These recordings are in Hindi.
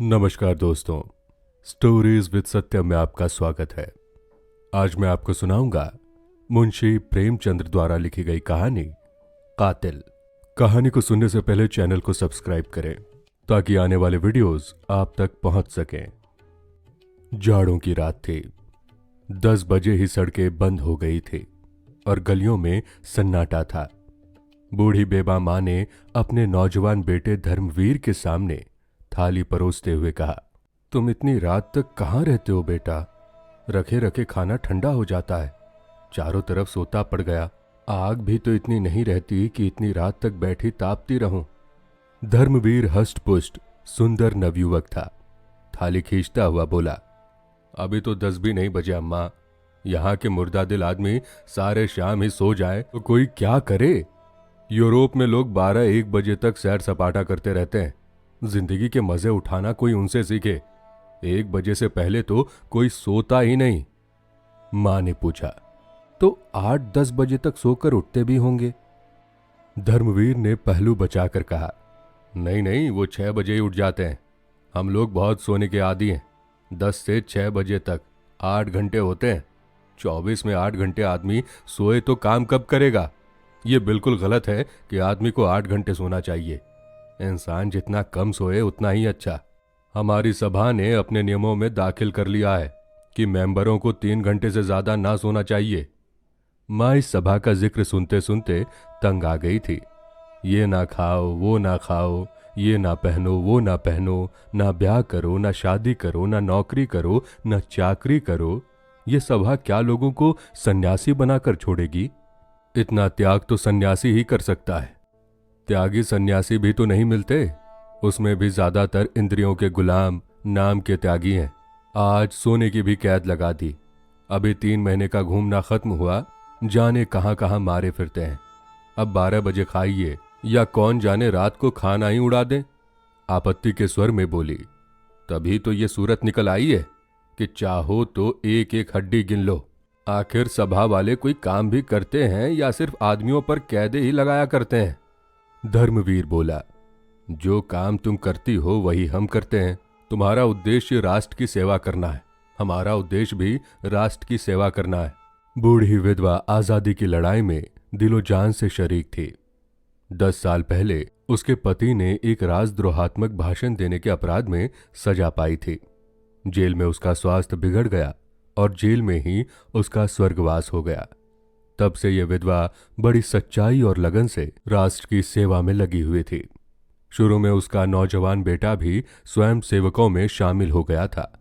नमस्कार दोस्तों, स्टोरीज विद सत्य में आपका स्वागत है। आज मैं आपको सुनाऊंगा मुंशी प्रेमचंद्र द्वारा लिखी गई कहानी कातिल। कहानी को सुनने से पहले चैनल को सब्सक्राइब करें ताकि आने वाले वीडियोस आप तक पहुंच सकें। जाड़ों की रात थी। 10 बजे ही सड़कें बंद हो गई थी और गलियों में सन्नाटा था। बूढ़ी बेबा माँ ने अपने नौजवान बेटे धर्मवीर के सामने थाली परोसते हुए कहा, तुम इतनी रात तक कहाँ रहते हो बेटा? रखे रखे खाना ठंडा हो जाता है। चारों तरफ सोता पड़ गया। आग भी तो इतनी नहीं रहती कि इतनी रात तक बैठी तापती रहूं। धर्मवीर हष्ट-पुष्ट सुंदर नवयुवक था। थाली खींचता हुआ बोला, अभी तो 10 भी नहीं बजे अम्मा। यहाँ के मुर्दा दिल आदमी सारे शाम ही सो जाए तो कोई क्या करे? यूरोप में लोग 12-1 बजे तक सैर सपाटा करते रहते हैं। जिंदगी के मजे उठाना कोई उनसे सीखे। 1 बजे से पहले तो कोई सोता ही नहीं। मां ने पूछा, तो 8-10 बजे तक सोकर उठते भी होंगे? धर्मवीर ने पहलू बचाकर कहा, नहीं नहीं, वो 6 बजे ही उठ जाते हैं। हम लोग बहुत सोने के आदी हैं। 10 से 6 बजे तक 8 घंटे होते हैं। 24 में 8 घंटे आदमी सोए तो काम कब करेगा? ये बिल्कुल गलत है कि आदमी को 8 घंटे सोना चाहिए। इंसान जितना कम सोए उतना ही अच्छा। हमारी सभा ने अपने नियमों में दाखिल कर लिया है कि मेंबरों को 3 घंटे से ज्यादा ना सोना चाहिए। माँ इस सभा का जिक्र सुनते सुनते तंग आ गई थी। ये ना खाओ, वो ना खाओ, ये ना पहनो, वो ना पहनो, ना ब्याह करो, ना शादी करो, ना नौकरी करो, ना चाकरी करो। ये सभा क्या लोगों को सन्यासी बनाकर छोड़ेगी? इतना त्याग तो सन्यासी ही कर सकता है। त्यागी सन्यासी भी तो नहीं मिलते। उसमें भी ज्यादातर इंद्रियों के गुलाम, नाम के त्यागी हैं। आज सोने की भी कैद लगा दी। अभी 3 महीने का घूमना खत्म हुआ, जाने कहां कहां मारे फिरते हैं। अब 12 बजे खाइए या कौन जाने रात को खाना ही उड़ा दे। आपत्ति के स्वर में बोली, तभी तो ये सूरत निकल आई है कि चाहो तो एक एक हड्डी गिन लो। आखिर सभा वाले कोई काम भी करते हैं या सिर्फ आदमियों पर कैदे ही लगाया करते हैं? धर्मवीर बोला, जो काम तुम करती हो वही हम करते हैं। तुम्हारा उद्देश्य राष्ट्र की सेवा करना है, हमारा उद्देश्य भी राष्ट्र की सेवा करना है। बूढ़ी विधवा आजादी की लड़ाई में दिलो जान से शरीक थी। 10 साल पहले उसके पति ने एक राजद्रोहात्मक भाषण देने के अपराध में सजा पाई थी। जेल में उसका स्वास्थ्य बिगड़ गया और जेल में ही उसका स्वर्गवास हो गया। तब से यह विधवा बड़ी सच्चाई और लगन से राष्ट्र की सेवा में लगी हुई थी। शुरू में उसका नौजवान बेटा भी स्वयं सेवकों में शामिल हो गया था,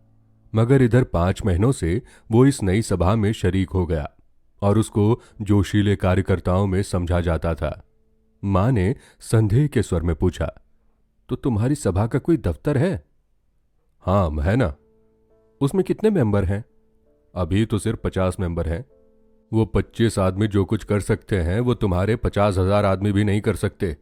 मगर इधर 5 महीनों से वो इस नई सभा में शरीक हो गया और उसको जोशीले कार्यकर्ताओं में समझा जाता था। मां ने संदेह के स्वर में पूछा, तो तुम्हारी सभा का कोई दफ्तर है? हाँ है ना। उसमें कितने मेंबर हैं? अभी तो सिर्फ 50 मेंबर हैं। वो 25 आदमी जो कुछ कर सकते हैं वो तुम्हारे 50,000 आदमी भी नहीं कर सकते।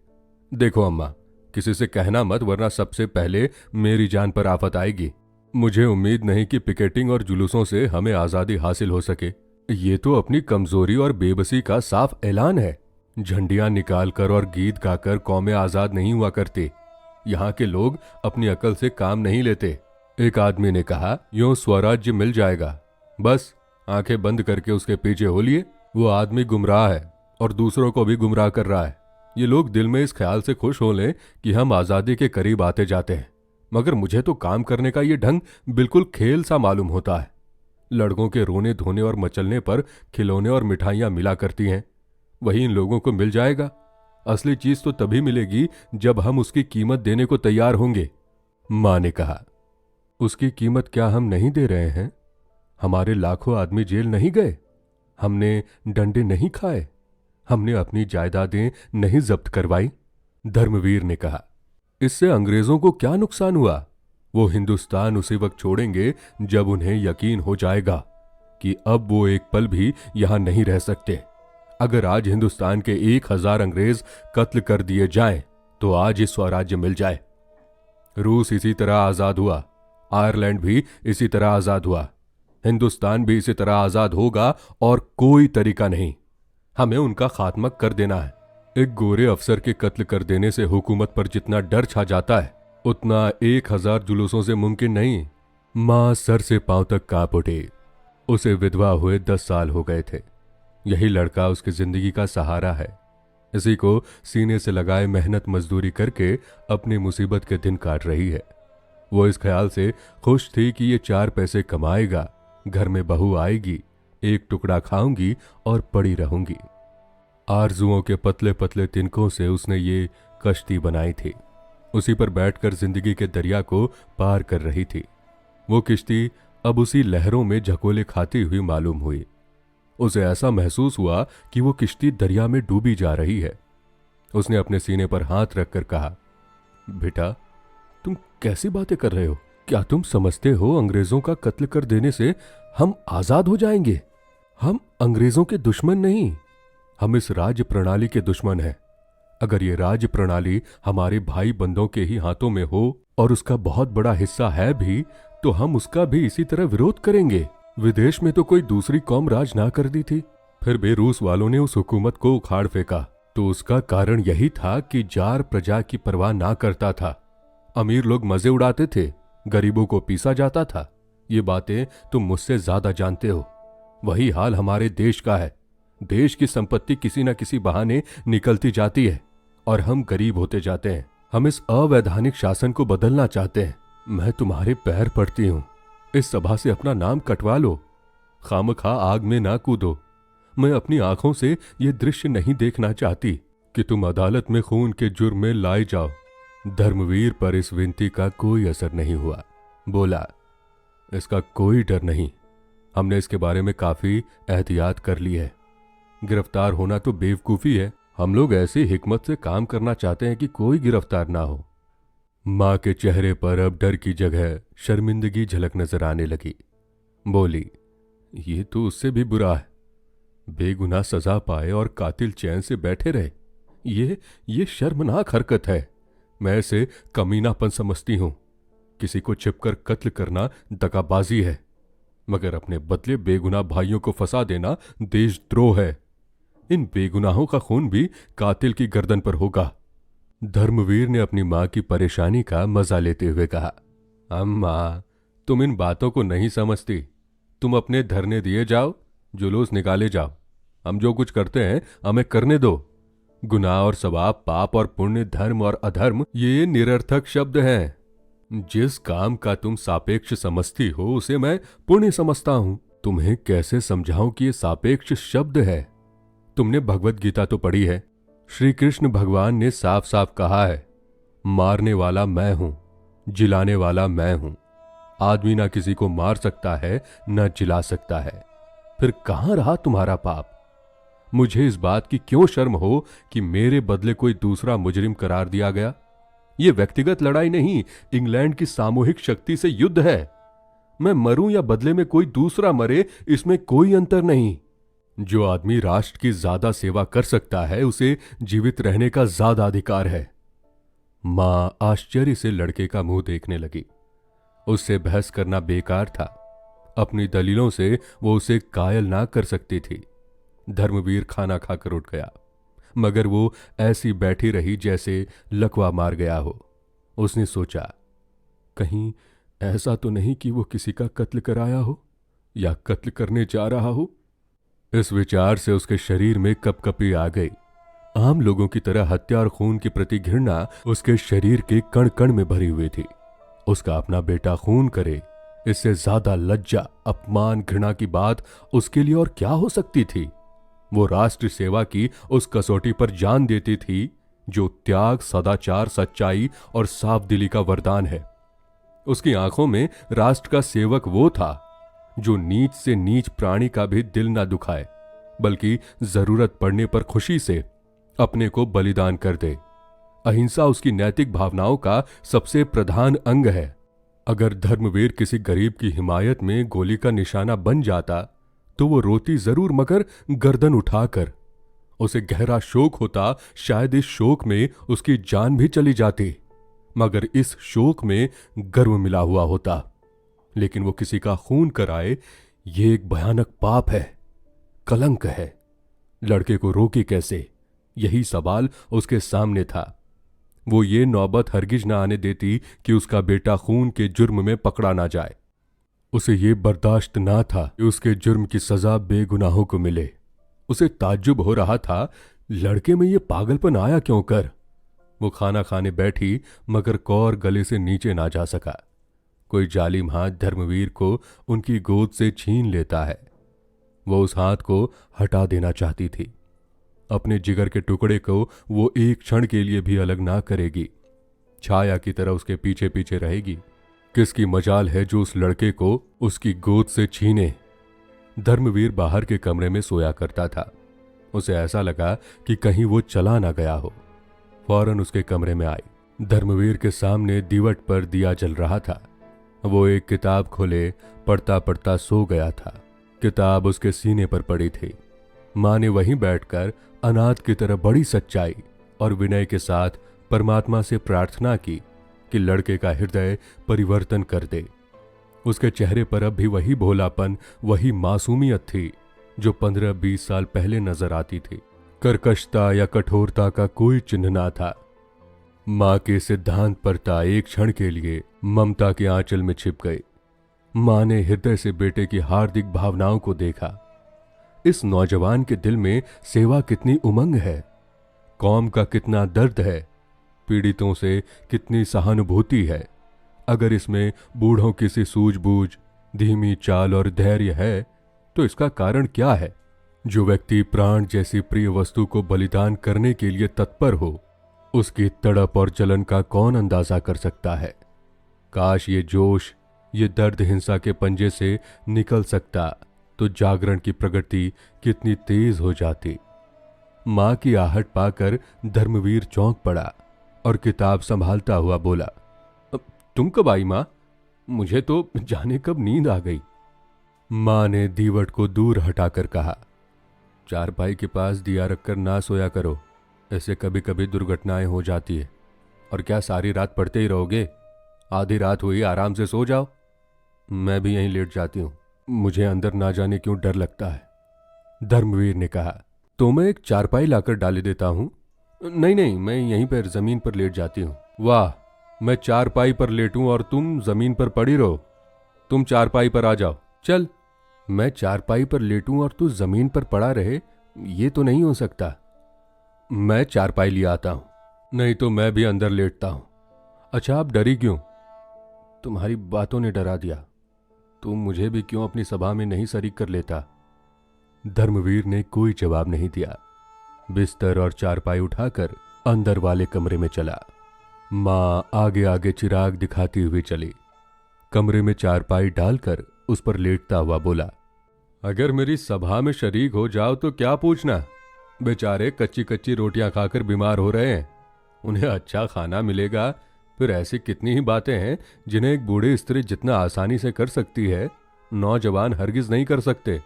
देखो अम्मा, किसी से कहना मत, वरना सबसे पहले मेरी जान पर आफत आएगी। मुझे उम्मीद नहीं कि पिकेटिंग और जुलूसों से हमें आज़ादी हासिल हो सके। ये तो अपनी कमजोरी और बेबसी का साफ ऐलान है। झंडियां निकालकर और गीत गाकर कौमें आज़ाद नहीं हुआ करती। यहाँ के लोग अपनी अकल से काम नहीं लेते। एक आदमी ने कहा, यूं स्वराज्य मिल जाएगा। बस आंखें बंद करके उसके पीछे हो लिए। वो आदमी गुमराह है और दूसरों को भी गुमराह कर रहा है। ये लोग दिल में इस ख्याल से खुश हो लें कि हम आज़ादी के करीब आते जाते हैं, मगर मुझे तो काम करने का ये ढंग बिल्कुल खेल सा मालूम होता है। लड़कों के रोने धोने और मचलने पर खिलौने और मिठाइयाँ मिला करती हैं। वही इन लोगों को मिल जाएगा। असली चीज तो तभी मिलेगी जब हम उसकी कीमत देने को तैयार होंगे। माँ ने कहा, उसकी कीमत क्या हम नहीं दे रहे हैं? हमारे लाखों आदमी जेल नहीं गए, हमने डंडे नहीं खाए, हमने अपनी जायदादें नहीं जब्त करवाई। धर्मवीर ने कहा, इससे अंग्रेजों को क्या नुकसान हुआ? वो हिंदुस्तान उसी वक्त छोड़ेंगे जब उन्हें यकीन हो जाएगा कि अब वो एक पल भी यहां नहीं रह सकते। अगर आज हिंदुस्तान के 1000 अंग्रेज कत्ल कर दिए जाएं, तो आज ही स्वराज्य मिल जाए। रूस इसी तरह आजाद हुआ, आयरलैंड भी इसी तरह आजाद हुआ, हिंदुस्तान भी इसी तरह आजाद होगा और कोई तरीका नहीं। हमें उनका खात्मा कर देना है। एक गोरे अफसर के कत्ल कर देने से हुकूमत पर जितना डर छा जाता है, उतना 1,000 जुलूसों से मुमकिन नहीं। माँ सर से पांव तक कांप उठी। उसे विधवा हुए 10 साल हो गए थे। यही लड़का उसकी जिंदगी का सहारा है। इसी को सीने से लगाए मेहनत मजदूरी करके अपनी मुसीबत के दिन काट रही है। वो इस ख्याल से खुश थी कि ये 4 पैसे कमाएगा, घर में बहू आएगी, एक टुकड़ा खाऊंगी और पड़ी रहूंगी। आरजुओं के पतले पतले तिनकों से उसने ये कश्ती बनाई थी। उसी पर बैठकर जिंदगी के दरिया को पार कर रही थी। वो किश्ती अब उसी लहरों में झकोले खाती हुई मालूम हुई। उसे ऐसा महसूस हुआ कि वो किश्ती दरिया में डूबी जा रही है। उसने अपने सीने पर हाथ रखकर कहा, बेटा, तुम कैसी बातें कर रहे हो? क्या तुम समझते हो अंग्रेजों का कत्ल कर देने से हम आजाद हो जाएंगे? हम अंग्रेजों के दुश्मन नहीं, हम इस राज्य प्रणाली के दुश्मन हैं। अगर ये राज्य प्रणाली हमारे भाई बंदों के ही हाथों में हो और उसका बहुत बड़ा हिस्सा है भी, तो हम उसका भी इसी तरह विरोध करेंगे। विदेश में तो कोई दूसरी कौम राज ना कर दी थी, फिर भी रूस वालों ने उस हुकूमत को उखाड़ फेंका, तो उसका कारण यही था कि जार प्रजा की परवाह ना करता था। अमीर लोग मजे उड़ाते थे, गरीबों को पीसा जाता था। ये बातें तुम मुझसे ज्यादा जानते हो। वही हाल हमारे देश का है। देश की संपत्ति किसी न किसी बहाने निकलती जाती है और हम गरीब होते जाते हैं। हम इस अवैधानिक शासन को बदलना चाहते हैं। मैं तुम्हारे पैर पड़ती हूं, इस सभा से अपना नाम कटवा लो। खामखा आग में ना कूदो। मैं अपनी आंखों से ये दृश्य नहीं देखना चाहती कि तुम अदालत में खून के जुर्म में लाए जाओ। धर्मवीर पर इस विनती का कोई असर नहीं हुआ। बोला, इसका कोई डर नहीं, हमने इसके बारे में काफी एहतियात कर ली है। गिरफ्तार होना तो बेवकूफी है। हम लोग ऐसी हिकमत से काम करना चाहते हैं कि कोई गिरफ्तार ना हो। मां के चेहरे पर अब डर की जगह शर्मिंदगी झलक नजर आने लगी। बोली, ये तो उससे भी बुरा है। बेगुनाह सजा पाए और कातिल चैन से बैठे रहे। ये शर्मनाक हरकत है। मैं इसे कमीनापन समझती हूं। किसी को छिपकर कत्ल करना दगाबाजी है, मगर अपने बदले बेगुनाह भाइयों को फंसा देना देशद्रोह है। इन बेगुनाहों का खून भी कातिल की गर्दन पर होगा। धर्मवीर ने अपनी मां की परेशानी का मजा लेते हुए कहा, अम्मा, तुम इन बातों को नहीं समझती। तुम अपने धरने दिए जाओ, जुलूस निकाले जाओ। हम जो कुछ करते हैं हमें करने दो। गुनाह और सवाब, पाप और पुण्य, धर्म और अधर्म, ये निरर्थक शब्द हैं। जिस काम का तुम सापेक्ष समझती हो उसे मैं पुण्य समझता हूं। तुम्हें कैसे समझाऊं कि ये सापेक्ष शब्द है? तुमने भगवत गीता तो पढ़ी है। श्री कृष्ण भगवान ने साफ साफ कहा है, मारने वाला मैं हूं, जिलाने वाला मैं हूं। आदमी ना किसी को मार सकता है न जिला सकता है। फिर कहां रहा तुम्हारा पाप? मुझे इस बात की क्यों शर्म हो कि मेरे बदले कोई दूसरा मुजरिम करार दिया गया? यह व्यक्तिगत लड़ाई नहीं, इंग्लैंड की सामूहिक शक्ति से युद्ध है। मैं मरूं या बदले में कोई दूसरा मरे, इसमें कोई अंतर नहीं। जो आदमी राष्ट्र की ज्यादा सेवा कर सकता है उसे जीवित रहने का ज्यादा अधिकार है। मां आश्चर्य से लड़के का मुंह देखने लगी। उससे बहस करना बेकार था। अपनी दलीलों से वो उसे कायल ना कर सकती थी। धर्मवीर खाना खाकर उठ गया, मगर वो ऐसी बैठी रही जैसे लकवा मार गया हो। उसने सोचा, कहीं ऐसा तो नहीं कि वो किसी का कत्ल कराया हो या कत्ल करने जा रहा हो। इस विचार से उसके शरीर में कपकपी आ गई। आम लोगों की तरह हत्या और खून के प्रति घृणा उसके शरीर के कण कण में भरी हुई थी। उसका अपना बेटा खून करे, इससे ज्यादा लज्जा, अपमान, घृणा की बात उसके लिए और क्या हो सकती थी? वो राष्ट्र सेवा की उस कसौटी पर जान देती थी जो त्याग, सदाचार, सच्चाई और साफ दिली का वरदान है। उसकी आंखों में राष्ट्र का सेवक वो था जो नीच से नीच प्राणी का भी दिल ना दुखाए, बल्कि जरूरत पड़ने पर खुशी से अपने को बलिदान कर दे। अहिंसा उसकी नैतिक भावनाओं का सबसे प्रधान अंग है। अगर धर्मवीर किसी गरीब की हिमायत में गोली का निशाना बन जाता तो वो रोती जरूर, मगर गर्दन उठाकर। उसे गहरा शोक होता, शायद इस शोक में उसकी जान भी चली जाती, मगर इस शोक में गर्व मिला हुआ होता। लेकिन वो किसी का खून कराए, ये एक भयानक पाप है, कलंक है। लड़के को रोके कैसे, यही सवाल उसके सामने था। वो ये नौबत हरगिज ना आने देती कि उसका बेटा खून के जुर्म में पकड़ा ना जाए। उसे ये बर्दाश्त ना था कि उसके जुर्म की सजा बेगुनाहों को मिले। उसे ताज्जुब हो रहा था, लड़के में ये पागलपन आया क्यों कर। वो खाना खाने बैठी मगर कौर गले से नीचे ना जा सका। कोई जालिम हाथ धर्मवीर को उनकी गोद से छीन लेता है। वो उस हाथ को हटा देना चाहती थी। अपने जिगर के टुकड़े को वो एक क्षण के लिए भी अलग ना करेगी। छाया की तरह उसके पीछे पीछे रहेगी। किसकी मजाल है जो उस लड़के को उसकी गोद से छीने। धर्मवीर बाहर के कमरे में सोया करता था। उसे ऐसा लगा कि कहीं वो चला ना गया हो। फौरन उसके कमरे में आई। धर्मवीर के सामने दीवट पर दिया जल रहा था। वो एक किताब खोले पढ़ता पढ़ता सो गया था। किताब उसके सीने पर पड़ी थी। माँ ने वहीं बैठकर अनाथ की तरह बड़ी सच्चाई और विनय के साथ परमात्मा से प्रार्थना की कि लड़के का हृदय परिवर्तन कर दे। उसके चेहरे पर अब भी वही भोलापन, वही मासूमियत थी जो 15-20 साल पहले नजर आती थी। कर्कशता या कठोरता का कोई चिन्ह ना था। मां के सिद्धांत परता एक क्षण के लिए ममता के आंचल में छिप गई। मां ने हृदय से बेटे की हार्दिक भावनाओं को देखा। इस नौजवान के दिल में सेवा कितनी उमंग है, कौम का कितना दर्द है, पीड़ितों से कितनी सहानुभूति है। अगर इसमें बूढ़ों की सी सूझबूझ, धीमी चाल और धैर्य है तो इसका कारण क्या है। जो व्यक्ति प्राण जैसी प्रिय वस्तु को बलिदान करने के लिए तत्पर हो, उसकी तड़प और जलन का कौन अंदाजा कर सकता है। काश ये जोश, ये दर्द हिंसा के पंजे से निकल सकता तो जागरण की प्रगति कितनी तेज हो जाती। मां की आहट पाकर धर्मवीर चौंक पड़ा और किताब संभालता हुआ बोला, तुम कब आई मां? मुझे तो जाने कब नींद आ गई। मां ने दीवट को दूर हटाकर कहा, चारपाई के पास दिया रखकर ना सोया करो, ऐसे कभी कभी दुर्घटनाएं हो जाती है। और क्या सारी रात पढ़ते ही रहोगे? आधी रात हुई, आराम से सो जाओ। मैं भी यहीं लेट जाती हूं, मुझे अंदर ना जाने क्यों डर लगता है। धर्मवीर ने कहा, तो मैं एक चारपाई लाकर डाले देता हूं। नहीं नहीं, मैं यहीं पर जमीन पर लेट जाती हूं। वाह, मैं चारपाई पर लेटूं और तुम जमीन पर पड़ी रहो। तुम चारपाई पर आ जाओ। चल। मैं चारपाई पर लेटूं और तू जमीन पर पड़ा रहे, ये तो नहीं हो सकता। मैं चारपाई ले आता हूं, नहीं तो मैं भी अंदर लेटता हूं। अच्छा, आप डरी क्यों? तुम्हारी बातों ने डरा दिया। तुम मुझे भी क्यों अपनी सभा में नहीं शरीक कर लेता? धर्मवीर ने कोई जवाब नहीं दिया। बिस्तर और चारपाई उठाकर अंदर वाले कमरे में चला। मां आगे आगे चिराग दिखाती हुई चली। कमरे में चारपाई डालकर उस पर लेटता हुआ बोला, अगर मेरी सभा में शरीक हो जाओ तो क्या पूछना। बेचारे कच्ची कच्ची रोटियां खाकर बीमार हो रहे हैं, उन्हें अच्छा खाना मिलेगा। फिर ऐसी कितनी ही बातें हैं जिन्हें एक बूढ़ी स्त्री जितना आसानी से कर सकती है, नौजवान हरगिज नहीं कर सकते।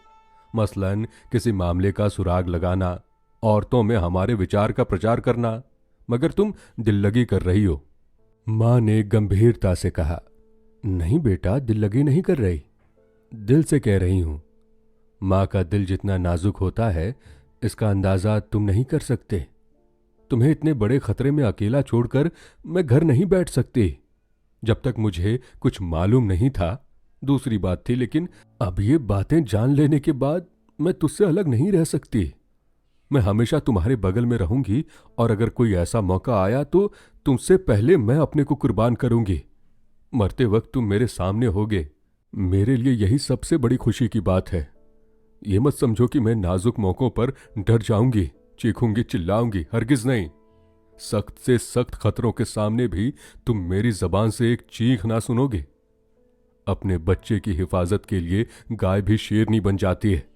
मसलन किसी मामले का सुराग लगाना, औरतों में हमारे विचार का प्रचार करना। मगर तुम दिल लगी कर रही हो। मां ने गंभीरता से कहा, नहीं बेटा, दिल लगी नहीं कर रही, दिल से कह रही हूं। मां का दिल जितना नाजुक होता है, इसका अंदाजा तुम नहीं कर सकते। तुम्हें इतने बड़े खतरे में अकेला छोड़कर मैं घर नहीं बैठ सकती। जब तक मुझे कुछ मालूम नहीं था दूसरी बात थी, लेकिन अब ये बातें जान लेने के बाद मैं तुझसे अलग नहीं रह सकती। मैं हमेशा तुम्हारे बगल में रहूंगी और अगर कोई ऐसा मौका आया तो तुमसे पहले मैं अपने को कुर्बान करूंगी। मरते वक्त तुम मेरे सामने होगे। मेरे लिए यही सबसे बड़ी खुशी की बात है। ये मत समझो कि मैं नाजुक मौकों पर डर जाऊंगी, चीखूंगी, चिल्लाऊंगी, हरगिज नहीं। सख्त से सख्त खतरों के सामने भी तुम मेरी जबान से एक चीख ना सुनोगे। अपने बच्चे की हिफाजत के लिए गाय भी शेरनी बन जाती है।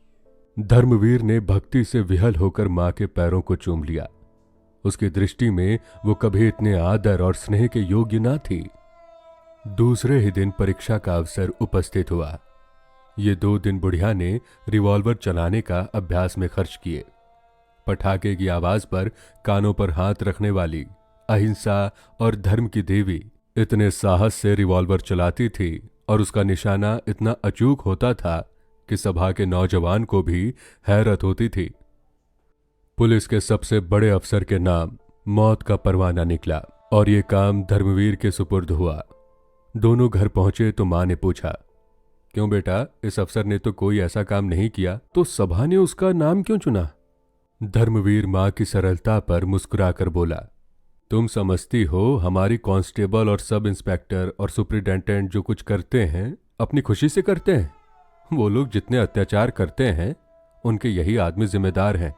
धर्मवीर ने भक्ति से विहल होकर मां के पैरों को चूम लिया। उसकी दृष्टि में वो कभी इतने आदर और स्नेह के योग्य ना थी। दूसरे ही दिन परीक्षा का अवसर उपस्थित हुआ। ये 2 दिन बुढ़िया ने रिवॉल्वर चलाने का अभ्यास में खर्च किए। पटाखे की आवाज पर कानों पर हाथ रखने वाली अहिंसा और धर्म की देवी इतने साहस से रिवॉल्वर चलाती थी और उसका निशाना इतना अचूक होता था कि सभा के नौजवान को भी हैरत होती थी। पुलिस के सबसे बड़े अफसर के नाम मौत का परवाना निकला। और ये काम धर्मवीर के सुपुर्द हुआ। दोनों घर पहुंचे तो मां ने पूछा, क्यों बेटा, इस अफसर ने तो कोई ऐसा काम नहीं किया, तो सभा ने उसका नाम क्यों चुना? धर्मवीर मां की सरलता पर मुस्कुराकर बोला, तुम समझती हो हमारी कांस्टेबल और सब इंस्पेक्टर और सुपरिटेंडेंट जो कुछ करते हैं अपनी खुशी से करते हैं। वो लोग जितने अत्याचार करते हैं उनके यही आदमी जिम्मेदार हैं।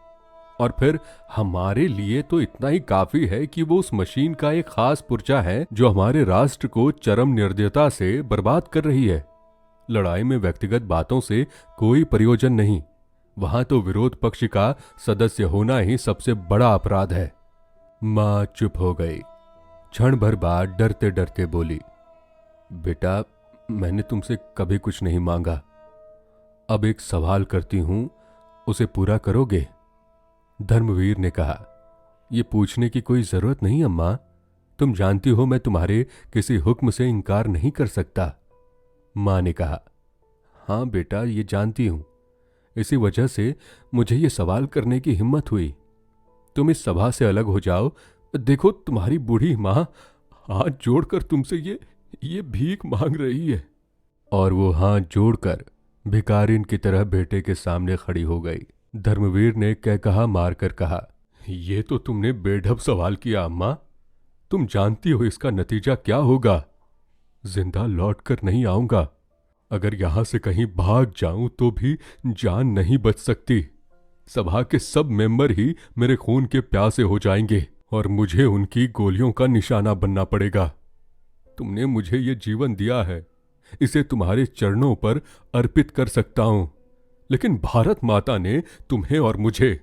और फिर हमारे लिए तो इतना ही काफी है कि वो उस मशीन का एक खास पुर्जा है जो हमारे राष्ट्र को चरम निर्दयता से बर्बाद कर रही है। लड़ाई में व्यक्तिगत बातों से कोई प्रयोजन नहीं, वहां तो विरोध पक्ष का सदस्य होना ही सबसे बड़ा अपराध है। मां चुप हो गई। क्षण भर बाद डरते डरते बोली, बेटा, मैंने तुमसे कभी कुछ नहीं मांगा। अब एक सवाल करती हूं, उसे पूरा करोगे? धर्मवीर ने कहा, यह पूछने की कोई जरूरत नहीं अम्मा, तुम जानती हो मैं तुम्हारे किसी हुक्म से इनकार नहीं कर सकता। मां ने कहा, हां बेटा, ये जानती हूं, इसी वजह से मुझे ये सवाल करने की हिम्मत हुई। तुम इस सभा से अलग हो जाओ। देखो, तुम्हारी बूढ़ी मां हाथ जोड़कर तुमसे ये भीख मांग रही है। और वो हाथ जोड़कर भिखारिन की तरह बेटे के सामने खड़ी हो गई। धर्मवीर ने कहा मारकर कहा, ये तो तुमने बेढब सवाल किया अम्मा। तुम जानती हो इसका नतीजा क्या होगा। जिंदा लौटकर नहीं आऊंगा। अगर यहां से कहीं भाग जाऊं तो भी जान नहीं बच सकती। सभा के सब मेंबर ही मेरे खून के प्यासे हो जाएंगे और मुझे उनकी गोलियों का निशाना बनना पड़ेगा। तुमने मुझे ये जीवन दिया है, इसे तुम्हारे चरणों पर अर्पित कर सकता हूं, लेकिन भारत माता ने तुम्हें और मुझे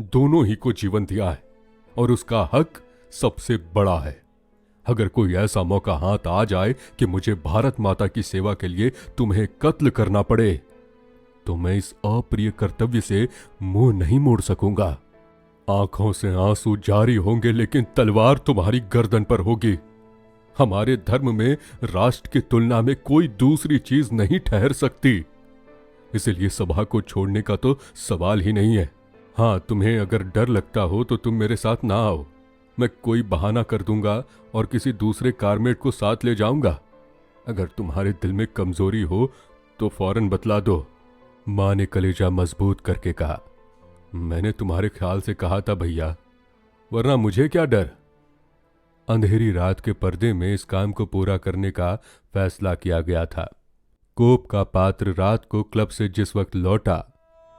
दोनों ही को जीवन दिया है और उसका हक सबसे बड़ा है। अगर कोई ऐसा मौका हाथ आ जाए कि मुझे भारत माता की सेवा के लिए तुम्हें कत्ल करना पड़े, तो मैं इस अप्रिय कर्तव्य से मुंह नहीं मोड़ सकूंगा। आंखों से आंसू जारी होंगे, लेकिन तलवार तुम्हारी गर्दन पर होगी। हमारे धर्म में राष्ट्र की तुलना में कोई दूसरी चीज नहीं ठहर सकती। इसलिए सभा को छोड़ने का तो सवाल ही नहीं है। हां, तुम्हें अगर डर लगता हो तो तुम मेरे साथ ना आओ। मैं कोई बहाना कर दूंगा और किसी दूसरे कारमेट को साथ ले जाऊंगा। अगर तुम्हारे दिल में कमजोरी हो तो फौरन बतला दो। मां ने कलेजा मजबूत करके कहा, मैंने तुम्हारे ख्याल से कहा था भैया, वरना मुझे क्या डर। अंधेरी रात के पर्दे में इस काम को पूरा करने का फैसला किया गया था। कोप का पात्र रात को क्लब से जिस वक्त लौटा,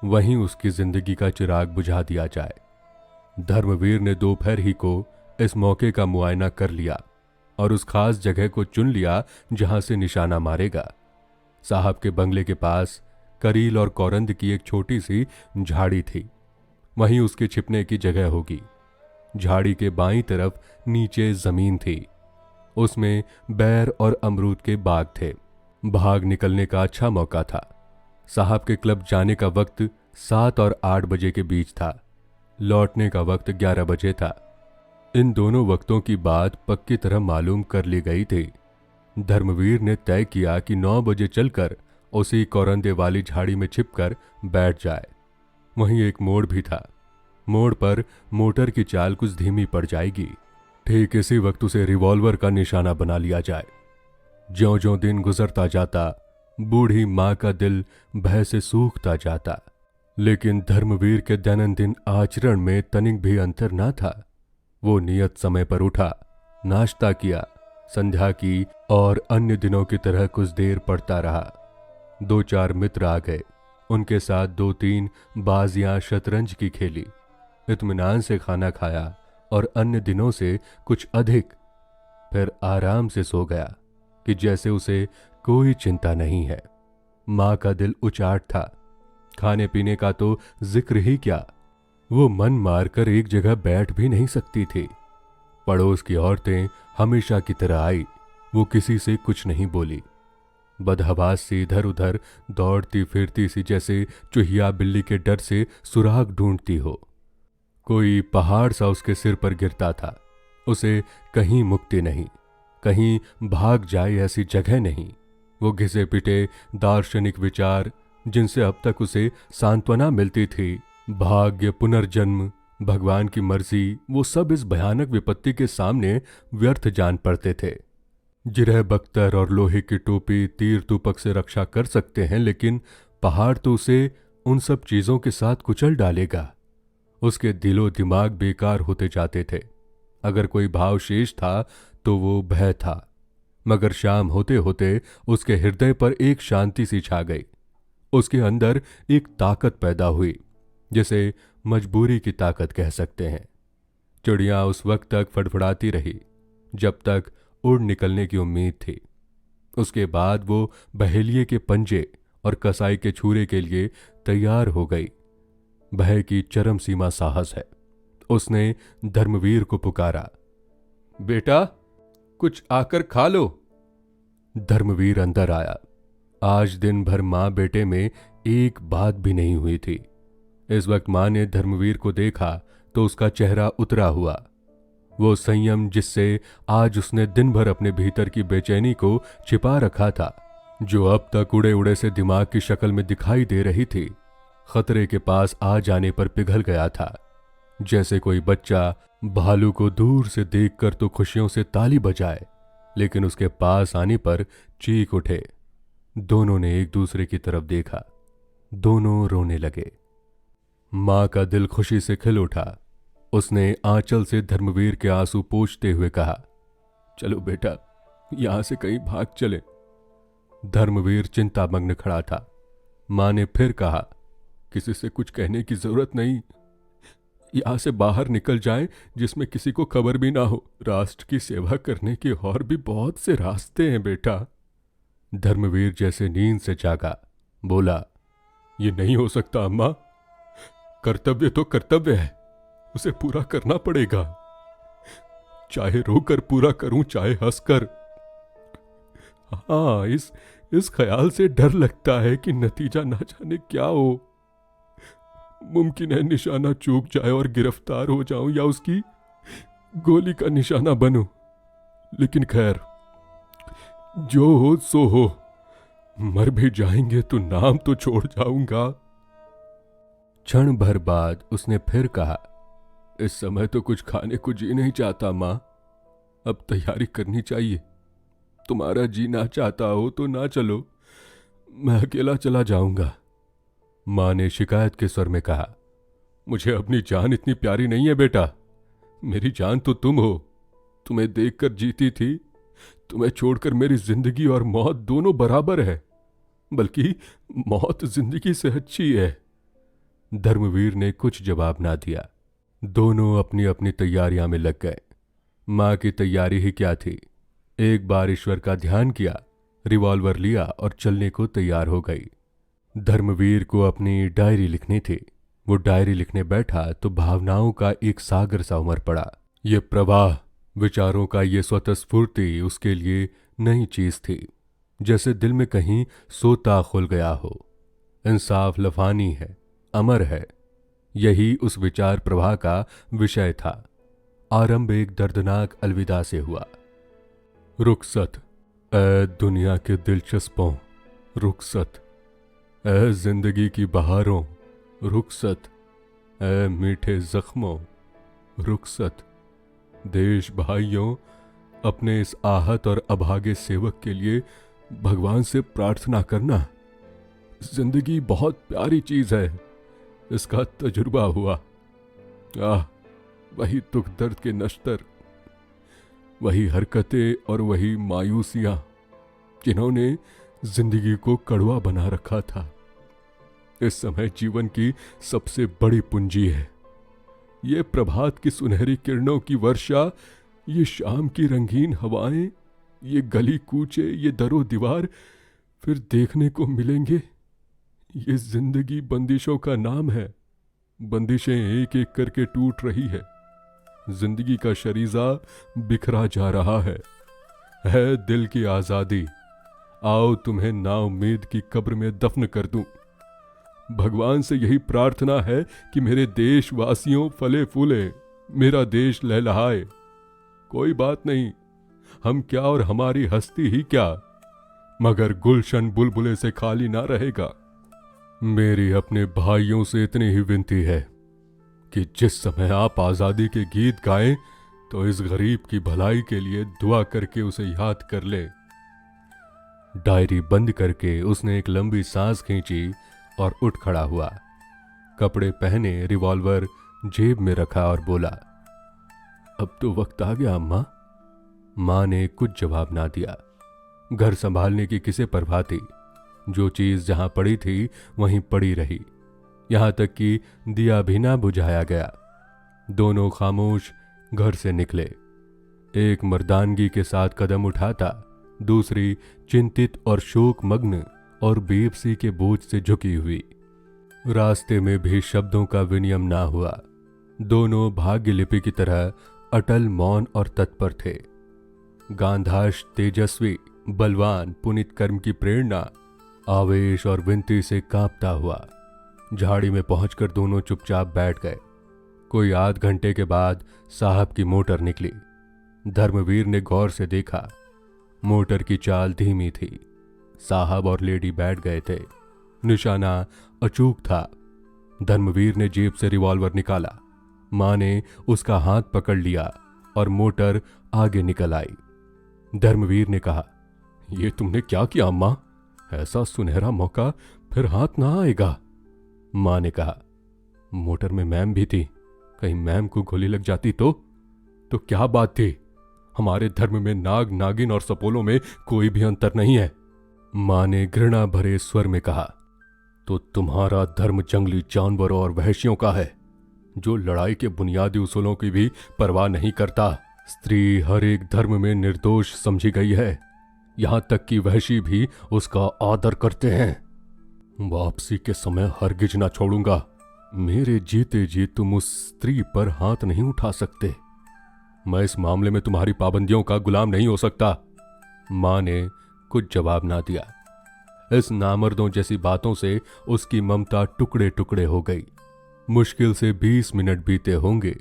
वहीं उसकी जिंदगी का चिराग बुझा दिया जाए। धर्मवीर ने दोपहर ही को इस मौके का मुआयना कर लिया और उस खास जगह को चुन लिया जहां से निशाना मारेगा। साहब के बंगले के पास करील और कौरंद की एक छोटी सी झाड़ी थी, वहीं उसके छिपने की जगह होगी। झाड़ी के बाईं तरफ नीचे जमीन थी, उसमें बैर और अमरूद के बाग थे। भाग निकलने का अच्छा मौका था। साहब के क्लब जाने का वक्त 7 और 8 बजे के बीच था। लौटने का वक्त 11 बजे था। इन दोनों वक्तों की बात पक्की तरह मालूम कर ली गई थी। धर्मवीर ने तय किया कि 9 बजे चलकर उसी कौरंदे वाली झाड़ी में छिपकर बैठ जाए। वहीं एक मोड़ भी था। मोड़ पर मोटर की चाल कुछ धीमी पड़ जाएगी। ठीक इसी वक्त उसे रिवॉल्वर का निशाना बना लिया जाए। ज्यों-ज्यों दिन गुजरता जाता, बूढ़ी मां का दिल भय से सूखता जाता, लेकिन धर्मवीर के दैनंदिन आचरण में तनिक भी अंतर ना था। वो नियत समय पर उठा, नाश्ता किया, संध्या की और अन्य दिनों की तरह कुछ देर पढ़ता रहा। 2-4 मित्र आ गए, उनके साथ 2-3 बाजियां शतरंज की खेली, इत्मीनान से खाना खाया और अन्य दिनों से कुछ अधिक। फिर आराम से सो गया कि जैसे उसे कोई चिंता नहीं है। मां का दिल उचाट था। खाने पीने का तो जिक्र ही क्या, वो मन मारकर एक जगह बैठ भी नहीं सकती थी। पड़ोस की औरतें हमेशा की तरह आई, वो किसी से कुछ नहीं बोली। बदहवास सी इधर उधर दौड़ती फिरती सी, जैसे चूहिया बिल्ली के डर से सुराग ढूंढती हो। कोई पहाड़ सा उसके सिर पर गिरता था। उसे कहीं मुक्ति नहीं, कहीं भाग जाए ऐसी जगह नहीं। वो घिसे पिटे दार्शनिक विचार जिनसे अब तक उसे सांत्वना मिलती थी, भाग्य, पुनर्जन्म, भगवान की मर्जी वो सब इस भयानक विपत्ति के सामने व्यर्थ जान पड़ते थे। जिरह बख्तर और लोहे की टोपी तीर तूपक से रक्षा कर सकते हैं, लेकिन पहाड़ तो उसे उन सब चीजों के साथ कुचल डालेगा। उसके दिलो दिमाग बेकार होते जाते थे। अगर कोई भाव शेष था तो वो भय था। मगर शाम होते होते उसके हृदय पर एक शांति सी छा गई। उसके अंदर एक ताकत पैदा हुई, जिसे मजबूरी की ताकत कह सकते हैं। चिड़िया उस वक्त तक फड़फड़ाती रही जब तक उड़ निकलने की उम्मीद थी। उसके बाद वो बहेलिये के पंजे और कसाई के छुरे के लिए तैयार हो गई। भय की चरम सीमा साहस है। उसने धर्मवीर को पुकारा, बेटा कुछ आकर खा लो। धर्मवीर अंदर आया। आज दिन भर मां बेटे में एक बात भी नहीं हुई थी। इस वक्त मां ने धर्मवीर को देखा तो उसका चेहरा उतरा हुआ। वो संयम जिससे आज उसने दिन भर अपने भीतर की बेचैनी को छिपा रखा था, जो अब तक उड़े उड़े से दिमाग की शक्ल में दिखाई दे रही थी, खतरे के पास आ जाने पर पिघल गया था। जैसे कोई बच्चा भालू को दूर से देखकर तो खुशियों से ताली बजाए, लेकिन उसके पास आने पर चीख उठे। दोनों ने एक दूसरे की तरफ देखा। दोनों रोने लगे। मां का दिल खुशी से खिल उठा। उसने आंचल से धर्मवीर के आंसू पोंछते हुए कहा, चलो बेटा, यहां से कहीं भाग चले। धर्मवीर चिंतामग्न खड़ा था। मां ने फिर कहा, किसी से कुछ कहने की जरूरत नहीं, यहां से बाहर निकल जाएं जिसमें किसी को खबर भी ना हो। राष्ट्र की सेवा करने के और भी बहुत से रास्ते हैं बेटा। धर्मवीर जैसे नींद से जागा, बोला, ये नहीं हो सकता अम्मा। कर्तव्य तो कर्तव्य है, उसे पूरा करना पड़ेगा। चाहे रोकर पूरा करूं, चाहे हंसकर। हाँ, इस ख्याल से डर लगता है कि नतीजा ना जाने क्या हो। मुमकिन है निशाना चूक जाए और गिरफ्तार हो जाऊं या उसकी गोली का निशाना बनूं। लेकिन खैर, जो हो सो हो। मर भी जाएंगे तो नाम तो छोड़ जाऊंगा। क्षण भर बाद उसने फिर कहा, इस समय तो कुछ खाने को जी नहीं चाहता मां। अब तैयारी करनी चाहिए। तुम्हारा जी ना चाहता हो तो ना चलो, मैं अकेला चला जाऊंगा। मां ने शिकायत के स्वर में कहा, मुझे अपनी जान इतनी प्यारी नहीं है बेटा। मेरी जान तो तुम हो। तुम्हें देखकर जीती थी। तुम्हें छोड़कर मेरी जिंदगी और मौत दोनों बराबर है, बल्कि मौत जिंदगी से अच्छी है। धर्मवीर ने कुछ जवाब ना दिया। दोनों अपनी अपनी तैयारियां में लग गए। मां की तैयारी ही क्या थी। एक बार ईश्वर का ध्यान किया, रिवॉल्वर लिया और चलने को तैयार हो गई। धर्मवीर को अपनी डायरी लिखनी थी। वो डायरी लिखने बैठा तो भावनाओं का एक सागर सा उमड़ पड़ा। ये प्रवाह, विचारों का ये स्वतःस्फूर्ति उसके लिए नई चीज थी, जैसे दिल में कहीं सोता खुल गया हो। इंसाफ लफानी है, अमर है। यही उस विचार प्रवाह का विषय था। आरंभ एक दर्दनाक अलविदा से हुआ। रुखसत, ए दुनिया के दिलचस्पों, रुखसत। ए जिंदगी की बहारों, रुखसत। ए मीठे जख्मों, रुखसत। देश भाइयों, अपने इस आहत और अभागे सेवक के लिए भगवान से प्रार्थना करना। जिंदगी बहुत प्यारी चीज है, इसका तजुर्बा हुआ। वही दुख दर्द के नश्तर, वही हरकतें और वही मायूसियां जिन्होंने जिंदगी को कड़वा बना रखा था। इस समय जीवन की सबसे बड़ी पूंजी है। ये प्रभात की सुनहरी किरणों की वर्षा, ये शाम की रंगीन हवाएं, ये गली कूचे, ये दरो दीवार फिर देखने को मिलेंगे। ये जिंदगी बंदिशों का नाम है। बंदिशें एक एक करके टूट रही है। जिंदगी का शरीजा बिखरा जा रहा है दिल की आजादी। आओ तुम्हें नाउम्मीद की कब्र में दफन कर दूं। भगवान से यही प्रार्थना है कि मेरे देशवासियों फले फूले, मेरा देश लहलहाए। कोई बात नहीं, हम क्या और हमारी हस्ती ही क्या, मगर गुलशन बुलबुले से खाली ना रहेगा। मेरी अपने भाइयों से इतनी ही विनती है कि जिस समय आप आज़ादी के गीत गाएं तो इस गरीब की भलाई के लिए दुआ करके उसे याद कर ले। डायरी बंद करके उसने एक लंबी सांस खींची और उठ खड़ा हुआ। कपड़े पहने, रिवॉल्वर जेब में रखा और बोला, अब तो वक्त आ गया अम्मा। माँ ने कुछ जवाब ना दिया। घर संभालने की किसे परवाह थी। जो चीज जहां पड़ी थी वहीं पड़ी रही, यहां तक कि दिया भी ना बुझाया गया। दोनों खामोश घर से निकले। एक मर्दानगी के साथ कदम उठाता, दूसरी चिंतित और शोकमग्न और बेबसी के बोझ से झुकी हुई। रास्ते में भी शब्दों का विनिमय ना हुआ। दोनों भाग्य लिपि की तरह अटल, मौन और तत्पर थे। गांधाश तेजस्वी, बलवान, पुनित कर्म की प्रेरणा, आवेश और विनती से कांपता हुआ। झाड़ी में पहुंचकर दोनों चुपचाप बैठ गए। कोई आध घंटे के बाद साहब की मोटर निकली। धर्मवीर ने गौर से देखा। मोटर की चाल धीमी थी। साहब और लेडी बैठ गए थे। निशाना अचूक था। धर्मवीर ने जेब से रिवॉल्वर निकाला। मां ने उसका हाथ पकड़ लिया और मोटर आगे निकल आई। धर्मवीर ने कहा, यह तुमने क्या किया अम्मा? ऐसा सुनहरा मौका फिर हाथ ना आएगा। मां ने कहा, मोटर में मैम भी थी, कहीं मैम को गोली लग जाती तो क्या बात थी? हमारे धर्म में नाग, नागिन और सपोलों में कोई भी अंतर नहीं है। मां ने घृणा भरे स्वर में कहा, तो तुम्हारा धर्म जंगली जानवरों और वहशियों का है, जो लड़ाई के बुनियादी उसूलों की भी परवाह नहीं करता। स्त्री हर एक धर्म में निर्दोष समझी गई है, यहां तक कि वहशी भी उसका आदर करते हैं। वापसी के समय हरगिज ना छोड़ूंगा। मेरे जीते जी तुम उस स्त्री पर हाथ नहीं उठा सकते। मैं इस मामले में तुम्हारी पाबंदियों का गुलाम नहीं हो सकता। मां ने कुछ जवाब ना दिया। इस नामर्दों जैसी बातों से उसकी ममता टुकड़े टुकड़े हो गई। मुश्किल से 20 मिनट बीते होंगे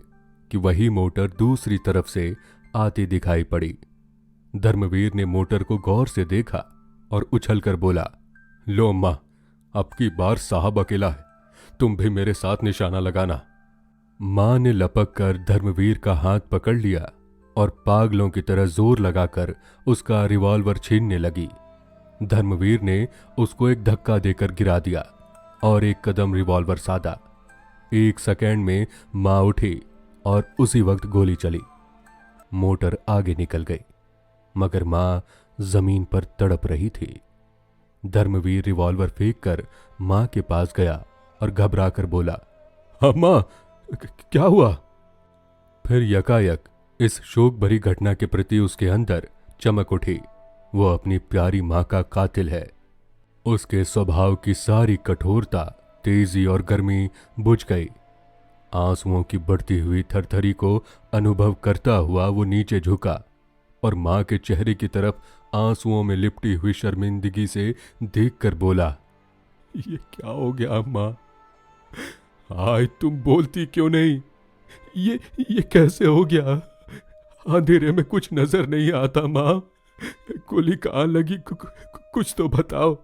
कि वही मोटर दूसरी तरफ से आती दिखाई पड़ी। धर्मवीर ने मोटर को गौर से देखा और उछलकर बोला, लो अम्मा, अब की बार साहब अकेला है, तुम भी मेरे साथ निशाना लगाना। मां ने लपक कर धर्मवीर का हाथ पकड़ लिया और पागलों की तरह जोर लगाकर उसका रिवॉल्वर छीनने लगी। धर्मवीर ने उसको एक धक्का देकर गिरा दिया और एक कदम रिवॉल्वर साधा। 1 सेकंड में मां उठी और उसी वक्त गोली चली। मोटर आगे निकल गई, मगर मां जमीन पर तड़प रही थी। धर्मवीर रिवॉल्वर फेंक कर मां के पास गया और घबराकर बोला, अम्मा, क्या हुआ? फिर यकायक इस शोक भरी घटना के प्रति उसके अंदर चमक उठी। वो अपनी प्यारी मां का कातिल है। उसके स्वभाव की सारी कठोरता, तेजी और गर्मी बुझ गई। आंसुओं की बढ़ती हुई थरथरी को अनुभव करता हुआ वो नीचे झुका और मां के चेहरे की तरफ आंसुओं में लिपटी हुई शर्मिंदगी से देखकर बोला, ये क्या हो गया अम्मा? आज तुम बोलती क्यों नहीं? ये कैसे हो गया? अंधेरे में कुछ नजर नहीं आता मां। गोली कहाँ लगी? कुछ तो बताओ।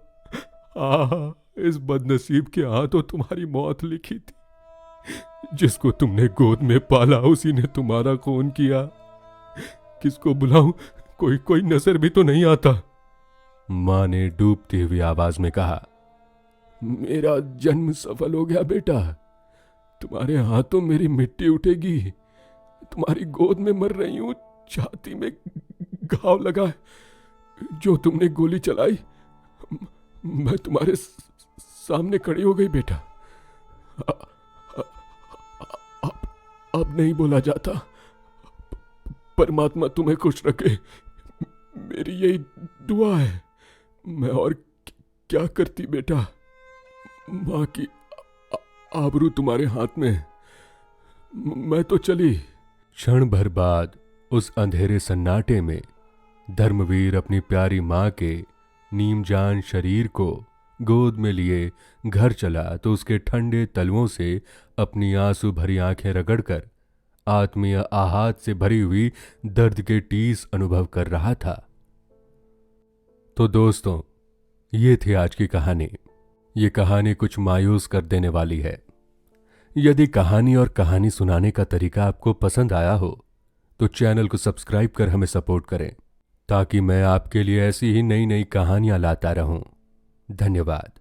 इस बदनसीब के हाथों तुम्हारी मौत लिखी थी। जिसको तुमने गोद में पाला उसी ने तुम्हारा खून किया। किसको बुलाऊं? कोई नजर भी तो नहीं आता। मां ने डूबती हुई आवाज में कहा, मेरा जन्म सफल हो गया बेटा। तुम्हारे हाथों मेरी मिट्टी उठेगी। तुम्हारी गोद में मर रही हूं, छाती में घाव लगा है। जो तुमने गोली चलाई, मैं तुम्हारे सामने खड़ी हो गई बेटा। अब नहीं बोला जाता। परमात्मा तुम्हें खुश रखे, मेरी यही दुआ है। मैं और क्या करती बेटा। मां की आबरू तुम्हारे हाथ में। मैं तो चली। क्षण भर बाद उस अंधेरे सन्नाटे में धर्मवीर अपनी प्यारी मां के नीमजान शरीर को गोद में लिए घर चला तो उसके ठंडे तलवों से अपनी आंसू भरी आंखें रगड़कर आत्मीय आहत से भरी हुई दर्द के टीस अनुभव कर रहा था। तो दोस्तों, ये थी आज की कहानी। ये कहानी कुछ मायूस कर देने वाली है। यदि कहानी और कहानी सुनाने का तरीका आपको पसंद आया हो तो चैनल को सब्सक्राइब कर हमें सपोर्ट करें, ताकि मैं आपके लिए ऐसी ही नई नई कहानियां लाता रहूं। धन्यवाद।